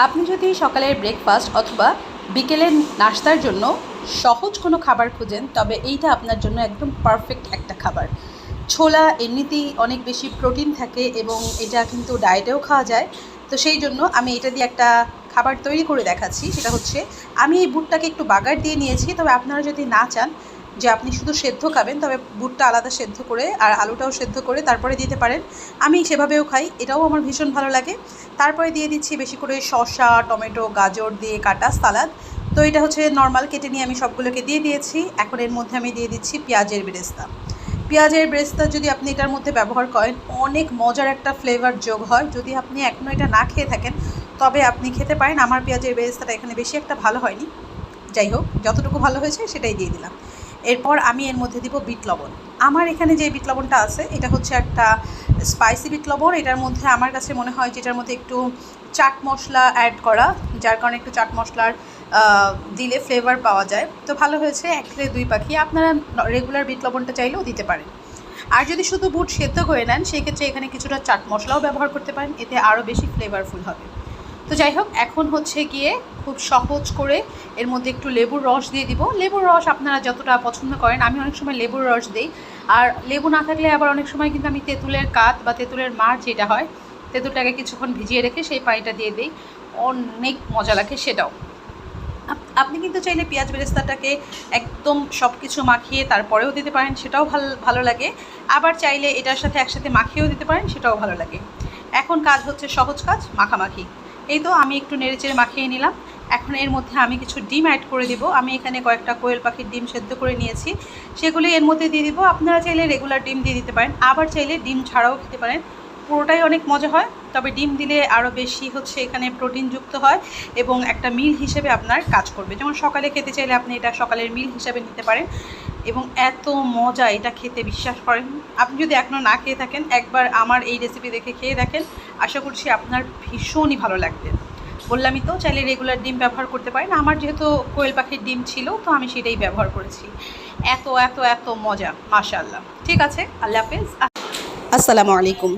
আপনি যদি সকালের ব্রেকফাস্ট অথবা বিকেলের নাস্তার জন্য সহজ কোনো খাবার খুঁজেন, তবে এইটা আপনার জন্য একদম পারফেক্ট একটা খাবার। ছোলা এমনিতেই অনেক বেশি প্রোটিন থাকে এবং এটা কিন্তু ডায়েটেও খাওয়া যায়। তো সেই জন্য আমি এটা দিয়ে একটা খাবার তৈরি করে দেখাচ্ছি। সেটা হচ্ছে, আমি এই বুটটাকে একটু বাগার দিয়ে নিয়েছি, তবে আপনারা যদি না চান যে আপনি শুধু সেদ্ধ খাবেন, তবে বুটটা আলাদা সেদ্ধ করে আর আলুটাও সেদ্ধ করে তারপরে দিতে পারেন। আমি সেভাবেও খাই, এটাও আমার ভীষণ ভালো লাগে। তারপরে দিয়ে দিচ্ছি বেশি করে শসা, টমেটো, গাজর দিয়ে কাটা সালাদ। তো এটা হচ্ছে নর্মাল কেটে নিয়ে আমি সবগুলোকে দিয়ে দিয়েছি। এখন এর মধ্যে আমি দিয়ে দিচ্ছি পেঁয়াজের বেরেস্তা। পেঁয়াজের বেরেস্তা যদি আপনি এটার মধ্যে ব্যবহার করেন, অনেক মজার একটা ফ্লেভার যোগ হয়। যদি আপনি এখনও এটা না খেয়ে থাকেন, তবে আপনি খেতে পারেন। আমার পেঁয়াজের বেরেস্তাটা এখানে বেশি একটা ভালো হয়নি, যাই হোক যতটুকু ভালো হয়েছে সেটাই দিয়ে দিলাম। এরপর আমি এর মধ্যে দিব বিট লবণ। আমার এখানে যে বিট লবণটা আছে, এটা হচ্ছে একটা স্পাইসি বিট লবণ। এটার মধ্যে আমার কাছে মনে হয় যে এটার মধ্যে একটু চাট মশলা অ্যাড করা, যার কারণে একটু চাট মশলার দিলে ফ্লেভার পাওয়া যায়। তো ভালো হয়েছে, এক ঢিলে দুই পাখি। আপনারা রেগুলার বিট লবণটা চাইলেও দিতে পারেন। আর যদি শুধু বুট সেদ্ধ করে নেন, সেক্ষেত্রে এখানে কিছুটা চাট মশলাও ব্যবহার করতে পারেন, এতে আরও বেশি ফ্লেভারফুল হবে। তো যাই হোক, এখন হচ্ছে গিয়ে খুব সহজ করে এর মধ্যে একটু লেবুর রস দিয়ে দিব। লেবুর রস আপনারা যতটা পছন্দ করেন, আমি অনেক সময় লেবুর রস দিই। আর লেবু না থাকলে আবার অনেক সময় কিন্তু আমি তেঁতুলের কাত বা তেঁতুলের মার যেটা হয়, তেঁতুলটাকে কিছুক্ষণ ভিজিয়ে রেখে সেই পানিটা দিয়ে দিই, অনেক মজা লাগে সেটাও। আপনি কিন্তু চাইলে পেঁয়াজ বেরেস্তাটাকে একদম সব কিছু মাখিয়ে তারপরেও দিতে পারেন, সেটাও ভালো লাগে। আবার চাইলে এটার সাথে একসাথে মাখিয়েও দিতে পারেন, সেটাও ভালো লাগে। এখন কাজ হচ্ছে সহজ কাজ, মাখামাখি। এই তো আমি একটু নেড়েচেড়ে মাখিয়ে নিলাম। এখন এর মধ্যে আমি কিছু ডিম অ্যাড করে দিব। আমি এখানে কয়েকটা কোয়েল পাখির ডিম সেদ্ধ করে নিয়েছি, সেগুলি এর মধ্যে দিয়ে দিব। আপনারা চাইলে রেগুলার ডিম দিয়ে দিতে পারেন, আবার চাইলে ডিম ছাড়াও খেতে পারেন। পুরোটাই অনেক মজা হয়, তবে ডিম দিলে আরও বেশি হচ্ছে এখানে প্রোটিনযুক্ত হয় এবং একটা মিল হিসেবে আপনার কাজ করবে। যেমন সকালে খেতে চাইলে আপনি এটা সকালের মিল হিসেবে নিতে পারেন। এবং এত মজা এটা খেতে, বিশ্বাস করেন। আপনি যদি এখনও না খেয়ে থাকেন, একবার আমার এই রেসিপি দেখে খেয়ে দেখেন, আশা করছি আপনার ভীষণই ভালো লাগবে। বললামই তো, চাইলে রেগুলার ডিম ব্যবহার করতে পারেন। আমার যেহেতু কোয়েল পাখির ডিম ছিল, তো আমি সেটাই ব্যবহার করেছি। এত এত এত মজা, মাশাআল্লাহ। ঠিক আছে, আল্লাহ হাফেজ, আসসালামু আলাইকুম।